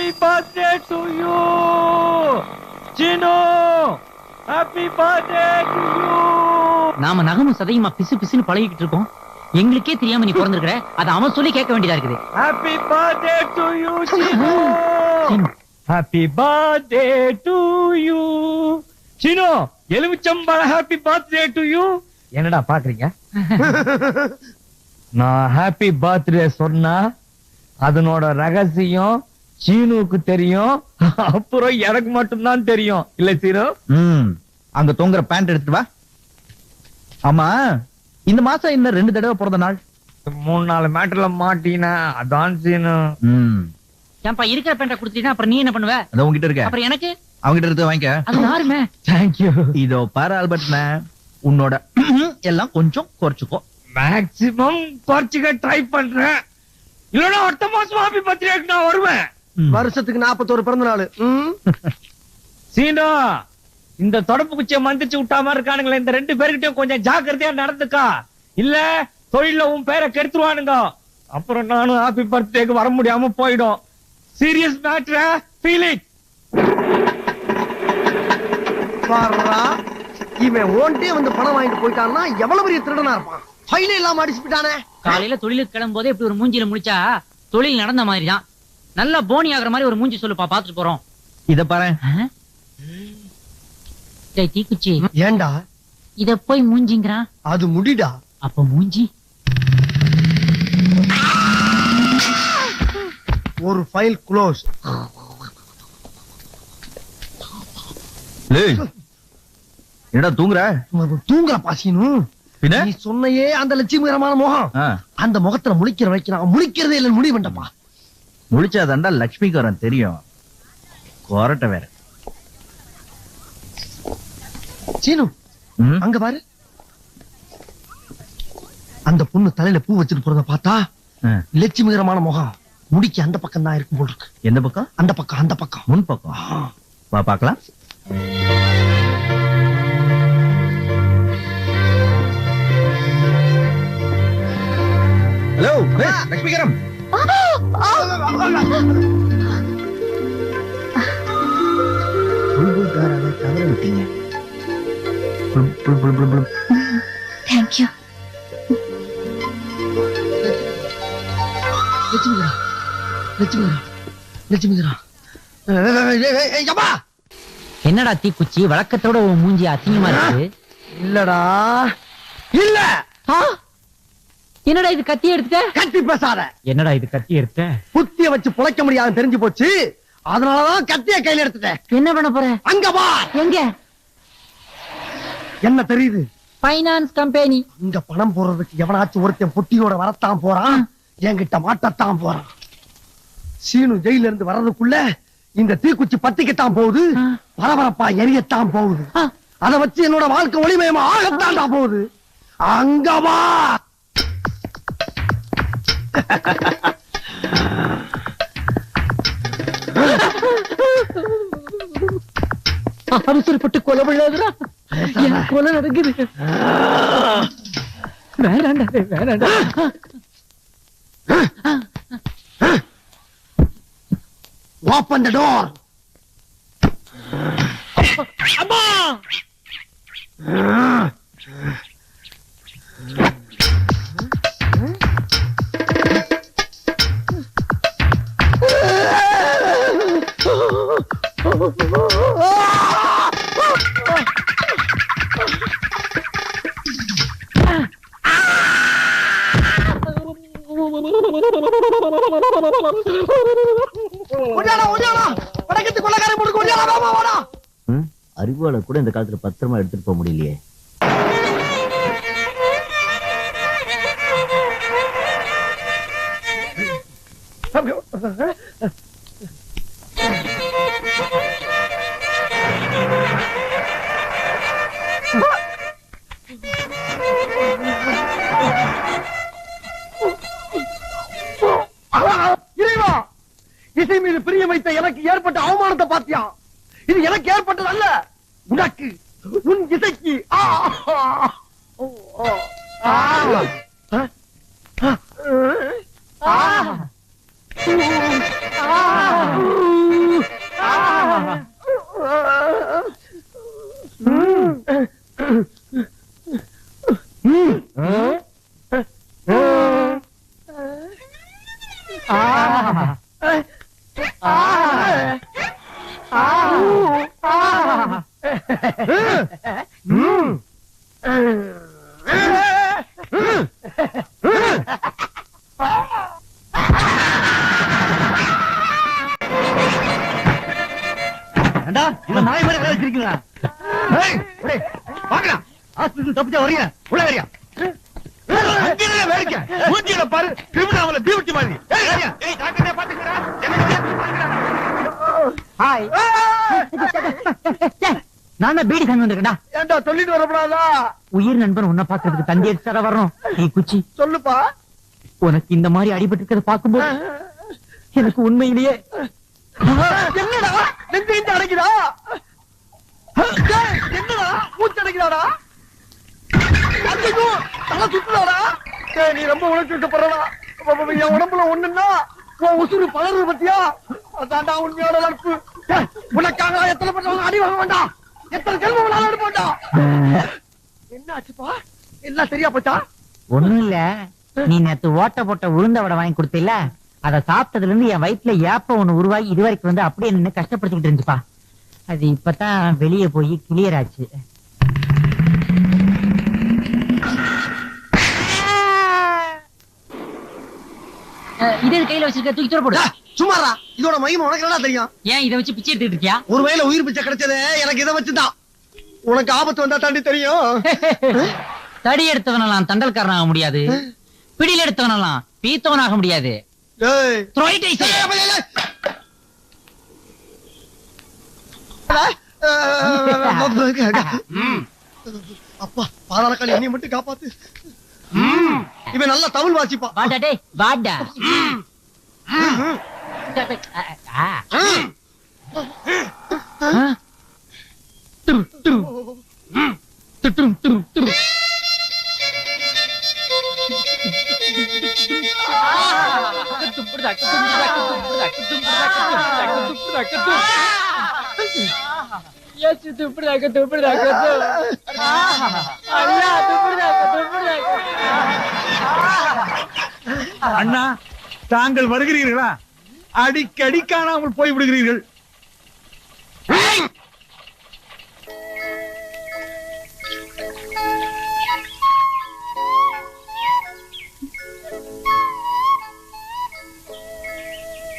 Happy birthday to you, Chino. Happy birthday to you. நாம நகமும் சதையுமா பிசு பிசுன்னு பழகிட்டு இருக்கோம். எங்களுக்கே தெரியாம நீ பிறந்திருக்கிற. அத அவன் சொல்லி கேட்க வேண்டியதா இருக்குது. Happy birthday to you, Chino. Happy birthday to you, Chino. எலுமிச்சம்பழ happy birthday to you. என்னடா பாக்குறீங்க? நான் ஹாப்பி பர்த்டே சொன்னா அதனோட ரகசியம் சீனுக்கு தெரியும், அப்புறம் எனக்கு மட்டும்தான் தெரியும். இல்ல சீனு? அங்க தொங்குற பேண்ட் எடுத்து வா. ஆமா, இந்த மாசம் இன்னும் 2 தடவை பிறந்த நாள். 3-4 மேட்டர்ல மாட்டீனா அதான் சீனு. ஏன்பா இருக்கிற பேண்ட குடுத்தீனா அப்புறம் நீ என்ன பண்ணுவ? அது உன்கிட்ட இருக்க. அப்புறம் எனக்கு அவங்கிட்ட இருந்து வாங்கிக்க. அது யாருமே. Thank you. இதோ பாரு ஆல்பர்ட், உன்னோட எல்லாம் கொஞ்சம் குறைச்சுக்கோ. மேக்ஸிமம் குறைச்சுக்க ட்ரை பண்றேன். இல்லனா அடுத்த மாசம் ஹாப்பி பர்த்டேக்கு நான் வருவேன். வருஷத்துக்கு 41 பிறந்த நாள். சீனோ, இந்த தொடப்பு குச்சியை மந்திச்சு விட்டாம இருக்கானுங்களே, இந்த 2 பேர்கிட்டயும் கொஞ்சம் ஜாக்கிரதையா நடந்துக்கா. இல்ல தொழில உன் பேரை கெடுத்துருவானுங்க. அப்புறம் நானும் ஹாப்பி பர்த்டேக்கு வர முடியாம போயிடும். Serious matter, feel it. பாரா, இவன் ஓன்டே வந்து பணம் வாங்கிட்டு போயிட்டான்னா எவ்வளவு பெரிய திருடனா இருப்பான். ஃபைலே இல்லாம அடிச்சுட்டானே. காலையில தொழிலுக்கு கிளம்பும் போதே இப்படி ஒரு மூஞ்சில முடிச்சா தொழில் நடந்த மாதிரி தான். நல்லா போனி ஆகுற மாதிரி ஒரு மூஞ்சி சொல்லுப்பா, பாத்துட்டு போறோம். இத பாரு. டேய் தீக்குச்சி, ஏண்டா இத போய் மூஞ்சிங்கறான்? அது முடிடா. அப்ப மூஞ்சி ஒரு ஃபைல் க்ளோஸ். ஏய், என்னடா தூங்குற? தூங்குற பாசினு. நீ சொன்னையே அந்த லட்சுமிகரமான முகம், அந்த முகத்துல முழிக்கிற வரைக்கும் நான் முழிக்கிறதே இல்ல. முடிவு பண்ணப்பா. முழிச்சாதாண்டா லட்சுமிகாரன் தெரியும். கொரட்ட வேற. சீனு, அங்க பாரு. அந்த பொண்ணு தலையில பூ வச்சுட்டு போறத பார்த்தா லட்சுமிகரமான முகம் முடிக்க அந்த பக்கம் தான் இருக்கும் போல இருக்கு. எந்த பக்கம்? அந்த பக்கம், அந்த பக்கம், முன் பக்கம். வா பார்க்கலாம். ஹலோ லட்சுமிகரம். தவற விட்டீங்க. Thank you. லட்சுமிகரா, லட்சுமிகரா, லட்சுமிகரா. என்னடா தீக்குச்சி, வழக்கத்தோட உன் மூஞ்சி அசிங்கமா இருக்கு. இல்லடா, இல்ல. என்னடா இது கத்தி எடுத்துட்ட? கத்தி பேசாத. என்னடா இது கத்தி எடுத்த? புத்திய வச்சு புழைக்க முடியாது தெரிஞ்சு போச்சு. அதனாலதான் கத்திய கையில எடுத்துட்டேன். என்ன பண்ண போற? அங்க வா. எங்க? என்ன தெரியுது? Finance company. இங்க பணம் போடுறதுக்கு எவனாச்சும் ஒருத்தன் பொட்டியோட வரத்தான் போறான், என்கிட்ட மாட்டத்தான் போறான். சீனு ஜெயில இருந்து வர்றதுக்குள்ள இந்த தீக்குச்சி பத்திக்கத்தான் போகுது, பரபரப்பா எரியத்தான் போகுது. அதை வச்சு என்னோட வாழ்க்கை ஒளிமயமா ஆகத்தான்டா போகுது. அங்க வா. அவசரப்பட்டு கொலை விழாதுடா. கொலை நடக்குது. வேணாண்டா, வேணாண்டா. Open the door. அம்மா! அறிவாள கூட இந்த காலத்துல பத்திரமா எடுத்துட்டு போக முடியலையே. இறைவா, இசை மீது பிரிய வைத்த எனக்கு ஏற்பட்ட அவமானத்தை பாத்தியா? இது எனக்கு ஏற்பட்டது அல்ல, உனக்கு, உன் இசைக்கு. ஏண்டா இவன் நாய் மாதிரி வேலை வச்சிருக்கீங்களா? ஏய், ஒரே, வாங்கடா. ஹாஸ்பிடல் தப்பிச்சா வரீங்க, உள்ள வரியா? அங்கேயே வேடிக்கை. மூஞ்சியில பாரு, கிரிமினல் பியூட்டி மாதிரி. ஏய், வரியா? ஏய், டாக்டரே பாத்துக்கடா. ஹாய். நான் தான் பீடி கண்டு வந்திருக்கேன்டா. ஏண்டா சொல்லிட்டு வரப்படாதா? உயிர் நண்பன் உன்னை பாக்குறதுக்கு தந்தி எடுத்து வரணும். நீ குச்சி, சொல்லுப்பா. உனக்கு இந்த மாதிரி அடிபட்டு இருக்கிறத பாக்கும்போது எனக்கு உண்மையிலேயே என்னடா நெஞ்சு அடைக்குதா? டேய், என்னடா மூச்சு அடைக்குதாடா? ஐயோ, தலை சுத்துதாடா? டேய், நீ ரொம்ப உணர்ச்சி விட்டு போறடா. என் உடம்புல ஒண்ணுன்னா உன் உசுறு பலரு பத்தியா? அதான்டா உண்மையோட நட்பு. டேய், உனக்காக எத்தனை பேர் அடி வாங்க வேண்டாம், எத்தனை செல்வம் வேணாலும் எடுப்போம்டா. என்ன ஆச்சுப்பா? எல்லாம் சரியா போச்சா? ஒண்ணும் இல்ல. நீ நேத்து ஓட்ட போட்ட உளுந்த வடை வாங்கி கொடுத்தில, அத சாப்பிட்டதுல இருந்து என் வயிற்றுல ஏப்ப ஒண்ணு உருவாகி இது வரைக்கும் வந்து அப்படியே நின்னு கஷ்டப்படுத்திக்கிட்டு இருந்துச்சுப்பா. அது இப்பதான் வெளியே போய் கிளியர் ஆச்சு. இது கையில வச்சிருக்க, தூக்கி தூர போடு. சும்மாரா, இதோட மகிமை உனக்கு என்ன தெரியும்? ஏன் இதை வச்சு பிச்சை எடுத்துட்டு இருக்கியா? ஒருவேளை உயிர் பிச்சை கிடைச்சது எனக்கு இதை வச்சுதான். உனக்கு ஆபத்து வந்தா தாண்டி தெரியும். தடி எடுத்தவனெல்லாம் தண்டல்காரன் ஆக முடியாது, பிடியில் எடுத்தவனெல்லாம் பீத்தவன் ஆக முடியாது. டேய், Throw-it, I say. அப்பா, பாதாளக்காளி என்னைய மட்டும் காப்பாத்து. இவன் நல்லா தமிழ் வாசிப்பா. வாடா டேய், வாடா. அண்ணா, தாங்கள் வருகிறீர்களா? அடிக்கடி காணாமல் போய் விடுகிறீர்கள்.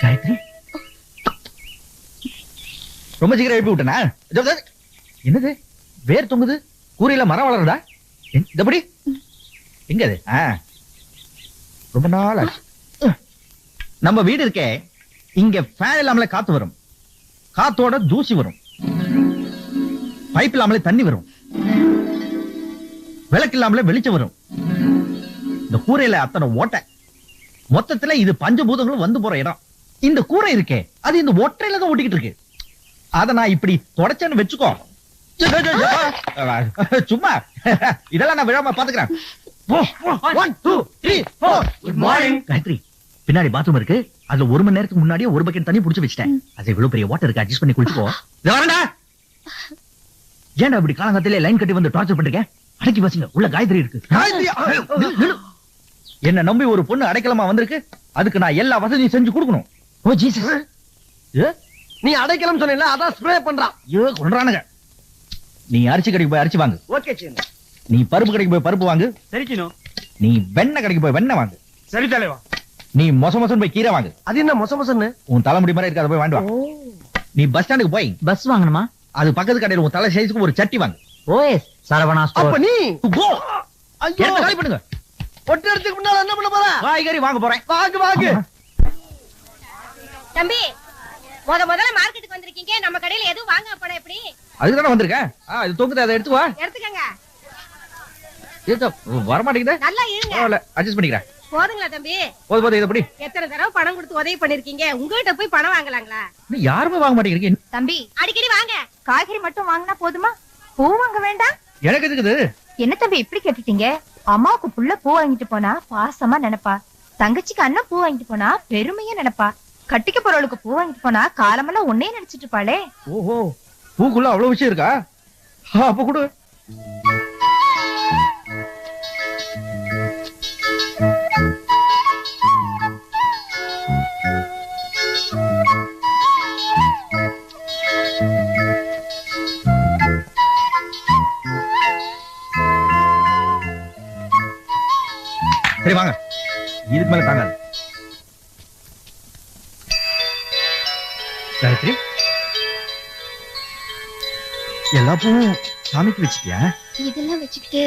காயத்ரி, ரொம்ப சீக்கிரம் எழுப்பி விட்டனா? என்னது வேர் தொங்குது? கூரையில மரம் வளருதா? எப்படி எங்க அது? ரொம்ப நாள் ஆச்சு. நம்ம வீடு இருக்கே, இங்க ஃபேன் இல்லாமலே காத்து வரும், காத்தோட தூசி வரும், பைப் இல்லாமலே தண்ணி வரும், விளக்கு இல்லாமலே வெளிச்சம் வரும். இந்த கூரையில அத்தனை ஓட்டை. மொத்தத்துல இது பஞ்சபூதங்களும் வந்து போற இடம். இந்த கூரை இருக்கே, அது இந்த ஒற்றையில தான் ஒட்டிக்கிட்டு இருக்கு. அத நான் இப்படி தொடச்சேன்னு வச்சுக்கோ. சும்மா இதெல்லாம் நான் விழாம பாத்துக்கிறேன். 1 2 3 4 குட் மார்னிங். காயத்ரி, பின்னாடி பாத்ரூம் இருக்கு, அதுல 1 மணி நேரத்துக்கு முன்னாடியே ஒரு பக்கெட் தண்ணி புடிச்சு வச்சிட்டேன். அது இவ்வளவு பெரிய வாட்டர் இருக்கு, அட்ஜஸ்ட் பண்ணி குளிச்சுக்கோ. வரேன்டா. ஏன்டா இப்படி காலங்கத்திலே லைன் கட்டி வந்து டார்ச்சர் பண்றீங்க? அடக்கி வச்சுங்க, உள்ள காயத்ரி இருக்கு. என்ன நம்பி ஒரு பொண்ணு அடைக்கலமா வந்திருக்கு, அதுக்கு நான் எல்லா வசதியும் செஞ்சு கொடுக்கணும். ஓ ஜீசஸ், நீ அடைக்கலம் சொன்னீங்களா, அதான் ஸ்ப்ரே பண்றான். ஐயோ கொன்றானுங்க. நீ அரிசி கடைக்கு போய் அரிசி வாங்கு. ஓகே சீனு. நீ பருப்பு கடைக்கு போய் பருப்பு வாங்கு. சரி சீனு. நீ வெண்ணெய் கடைக்கு போய் வெண்ணெய் வாங்கு. சரி தலைவா. நீ மொசமொசன் போய் கீரை வாங்கு. அது என்ன மொசமொசன்னு? உன் தலைமுடி மாதிரி இருக்காத போய் வாண்டு வா. நீ பஸ் ஸ்டாண்டுக்கு போய் பஸ் வாங்கணுமா? அது பக்கத்து கடையில உன் தலை சைஸ்க்கு ஒரு சட்டி வாங்கு. ஓஎஸ் சரவணா அப்ப ஸ்டோர். நீ Go. ஐயோ, எடுத்து காலி பண்ணுங்க. ஒட்டு இடத்துக்கு முன்னால என்ன பண்ண போற? காய்கறி வாங்க போறேன். வாங்கு வாங்கு. தம்பி, முதல்ல மார்க்கெட்டுக்கு வந்திருக்கீங்க, நம்ம கடையில எதுவும் வாங்க போனா எப்படி? அதுக்கு தானே வந்திருக்கேன். இது தொங்குது, அதை எடுத்து வா. எடுத்துக்கங்க. வர மாட்டேங்குது. நல்லா இருங்க. அட்ஜஸ்ட் பண்ணிக்கிறேன். போதுங்களா தம்பி? போது இதை படி. எத்தனை தடவை பணம் கொடுத்து உதவி பண்ணிருக்கீங்க, உங்ககிட்ட போய் பணம் வாங்கலாங்களா? இன்னும் யாருமே வாங்க மாட்டேங்கிறீங்க. தம்பி, அடிக்கடி வாங்க. காய்கறி மட்டும் வாங்கினா போதுமா? பூ வாங்க வேண்டாம்? எனக்கு இருக்குது. என்ன தம்பி இப்படி கேட்டுட்டீங்க? அம்மாவுக்கு புள்ள பூ வாங்கிட்டு போனா பாசமா நினைப்பா, தங்கச்சிக்கு அண்ணன் பூ வாங்கிட்டு போனா பெருமையா நினைப்பா, கட்டிக்க போறவளுக்கு பூ வாங்கிட்டு போனா காலமெல்லாம் ஒன்னே நினைச்சிட்டு இருப்பாளே. ஓஹோ, பூக்குள்ள அவ்வளவு விஷயம் இருக்கா? அப்ப கொடு. சரி வாங்க, இதுக்கு மேல தாங்காது. காயத்ரி, எல்லா பூவும் சாமிக்கு வச்சுட்டியா? இதெல்லாம் வச்சுக்கிட்டு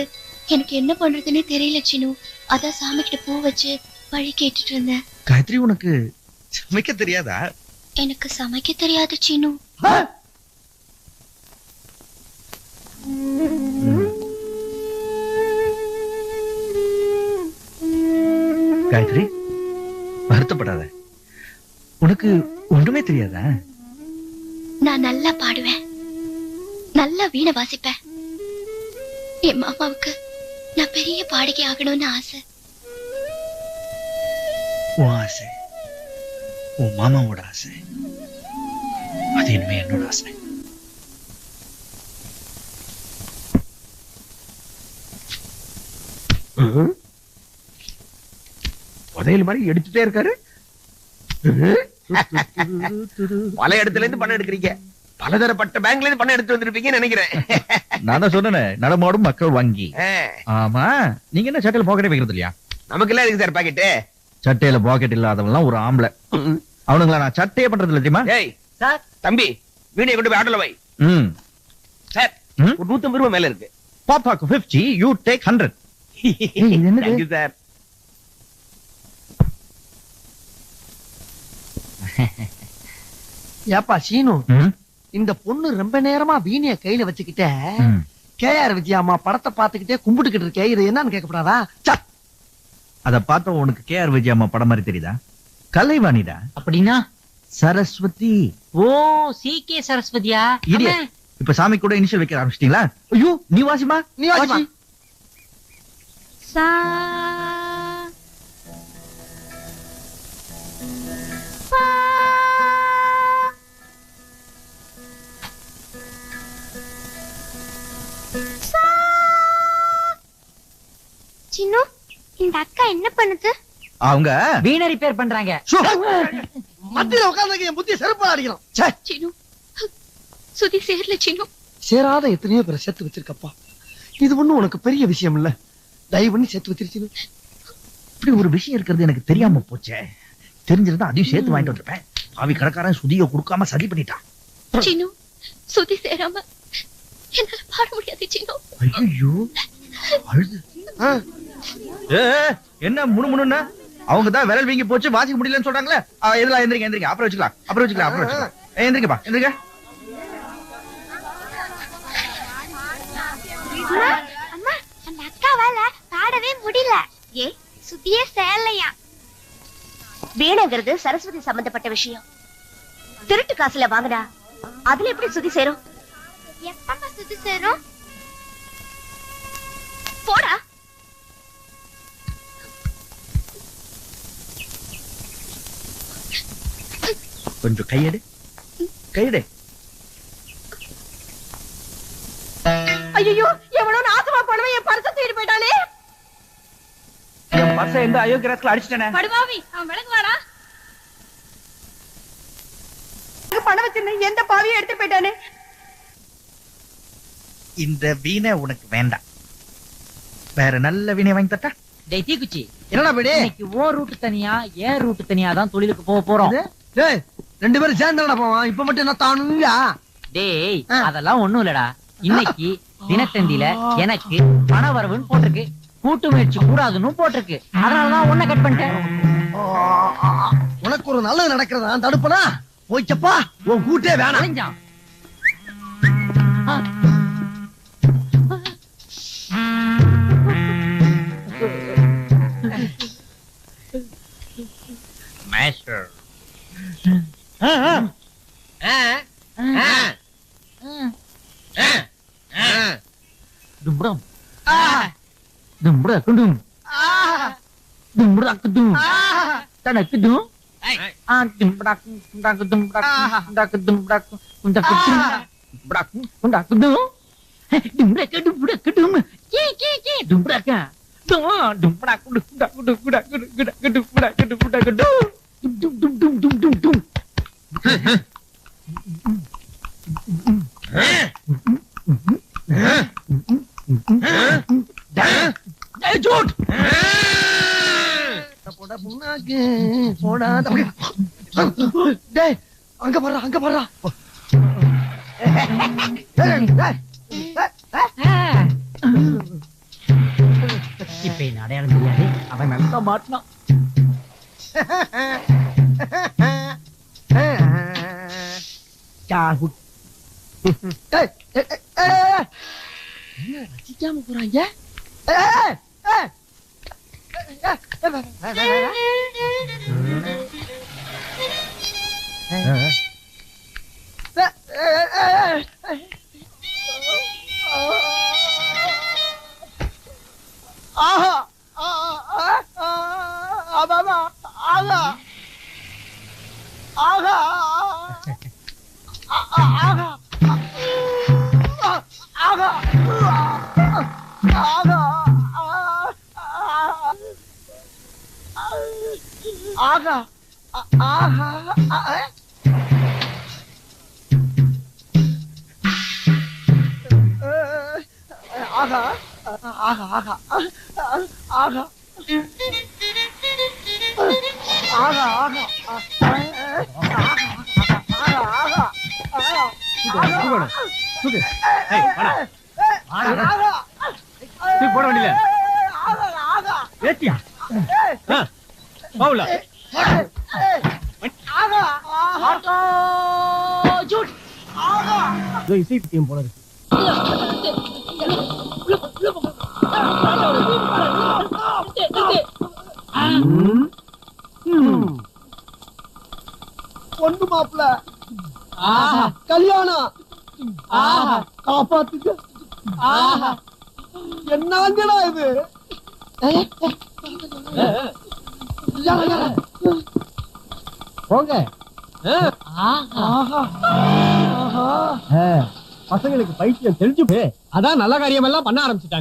எனக்கு என்ன பண்றதுன்னே தெரியல சினு. அதான் சாமி கிட்ட பூ வச்சு வழி கேட்டுட்டு இருந்தேன். காயத்ரி, உனக்கு சமைக்க தெரியாதா? எனக்கு சமைக்க தெரியாது சினு. காயத்ரி, வருத்தப்படாத. உனக்கு ஒன்றுமே தெரியாதா? நான் நல்லா பாடுவேன், நல்லா வீணை வாசிப்பேன். என் மாமாவுக்கு நான் பெரிய பாடகி ஆகணும்னு ஆசை. உன் ஆசை உன் மாமாவோட ஆசை, அது இனிமே என்னோட ஆசை. புதையல் மாதிரி எடுத்துட்டே இருக்காரு. பல இடத்துல இருந்து பணம் எடுக்கிறீங்க. பலதரப்பட்ட பேங்க்ல இருந்து பணம் எடுத்து வந்திருப்பீங்கன்னு நினைக்கிறேன். நான் தான் சொன்னேன், நடமாடும் மக்கள் வங்கி. ஆமா, நீங்க என்ன சட்டையில பாக்கெட் வைக்கிறது இல்லையா? நமக்கு எல்லாம் இருக்கு சார் பாக்கெட்டு. சட்டையில பாக்கெட் இல்லாதவன்லாம் ஒரு ஆம்பளை. அவனுங்களா நான் சட்டையே பண்றது இல்ல தெரியுமா? ஏய் சார், தம்பி வீடியோ கொண்டு போய் ஆட்டோல வை. சார், ஒரு 150 ரூபாய் மேல இருக்கு. பாப்பாக்கு 50, you take 100. Thank you sir. ஏப்பா சீனு, இந்த பொண்ணு ரொம்ப நேரமா வீணைய கையில வச்சுக்கிட்ட கேஆர் விஜயாமா படத்தை பாத்துக்கிட்டே கும்பிட்டுக்கிட்டு இருக்கே, இது என்னன்னு கேட்கப்படாதா? அத பார்த்த உனக்கு கேஆர் விஜயம்மா படம் மாதிரி தெரியுதா? கலைவாணிடா. அப்படின்னா சரஸ்வதி. ஓ, CK சரஸ்வதியா? Idiot. இப்ப சாமி கூட இனிஷியல் வைக்க ஆரம்பிச்சிட்டீங்களா? ஐயோ, நீ வாசிமா, நீ வாசி. சா பா. சா. சின்னு, இந்த அக்கா என்ன பண்ணுது? அவங்க வீணை ரிப்பேர் பண்றாங்க. மத்தியில உட்கார்ந்து என் புத்தி செருப்பா அடிக்கிறான். சின்னு, சுதி சேரல சின்னு. சேராத எத்தனையோ பேரை சேர்த்து வச்சிருக்கப்பா, இது ஒண்ணும் உனக்கு பெரிய விஷயம் இல்ல. தயவு பண்ணி சேர்த்து வச்சிருச்சு. இப்படி ஒரு விஷயம் இருக்கிறது எனக்கு தெரியாம போச்சே. தெரிஞ்சிருந்தா அதையும் சேர்த்து வாங்கிட்டு வந்திருப்பேன். பாவி கடைக்காரன் சுதிய கொடுக்காம சதி பண்ணிட்டான். சின்னு, சுதி சேராம என்னால பாட முடியாது சின்னு. ஐயோ, அழுது. என்ன முணுமுணுன்னா? அவங்க தான் விரல் வீங்கி போச்சு, வாசிக்க முடியலன்னு சொல்றாங்களே. எதுல எந்திரிங்க எந்திரிங்க, அப்புறம் வச்சுக்கலாம், அப்புறம் வச்சுக்கலாம், அப்புறம் வச்சுக்கலாம். எந்திரிங்கப்பா, எந்திரிங்க. அம்மா, அந்த அக்காவால பாடவே முடியல. ஏ, சுதியே சேரலையா? வீணைங்கிறது சரஸ்வதி சம்பந்தப்பட்ட விஷயம். திருட்டு காசுல வாங்கினா அதுல எப்படி சுதி சேரும்? எப்பமா சுதி சேரும்? போடா. கொஞ்சம் கையெடு, கையெடு. ஐயோ, எவ்வளவு நாசமா போனவன் என் பர்ச தூக்கிட்டு போயிட்டானே. என் பர்ச எந்த அயோக்கியத்துல அடிச்சிட்டேனே. படுவாவி, அவன் விலகு வாடா. பணம் வச்சிருந்தேன், எந்த பாவியும் எடுத்து போயிட்டானே. இந்த வீணை உனக்கு வேண்டாம், வேற நல்ல வீணை வாங்கி தட்டா? டேய் தீக்குச்சி, என்னடா படி? இன்னைக்கு ஓ ரூட் தனியா, ஏன் ரூட் தனியா தான் தொழிலுக்கு போக போறோம். டேய், ரெண்டு பேரும் சேர்ந்து போவான். இப்ப மட்டும் என்ன தானுங்களா? டேய், அதெல்லாம் ஒண்ணும் இல்லடா. இன்னைக்கு தினத்தந்தியில எனக்கு பண வரவுன்னு போட்டிருக்கு, கூட்டு முயற்சி கூடாதுன்னு போட்டிருக்கு. அதனாலதான் உன்னை கட் பண்ணிட்டேன். உனக்கு ஒரு நல்லது நடக்கிறதா தடுப்பனா? போய்ச்சப்பா, உன் கூட்டே வேணாம். அழிஞ்சான். Master. Dumbrang. Dumbrang kudung. Dumbrang kudung. Tanah kudung. போடா புண்ணாக்கு போடா தம்பி. டேய் அங்க பாரு அங்க பாரு. இப்ப என்ன அடையாளம் தெரியாது, அவன் நல்லா மாட்டினான். என்ன ரசிக்காம போறாங்க? ஆஹா ஆஹா ஆஹா ஆஹா ஆஹா ஆஹா ஆகா ஆஹா ஆகா ஆகா ஆகா ஆகா போட வேண்டியல ஏத்தியா பவுல இசை டீம் போல இருக்கு. பொண்ணு மாப்பிள்ள கல்யாணம் காப்பாத்துக்கு என்னங்கடா இது? போங்க பசங்களுக்கு பைத்தியம் தெரிஞ்சு அதான் நல்ல காரியம் எல்லாம் பண்ண ஆரம்பிச்சுட்டாங்க.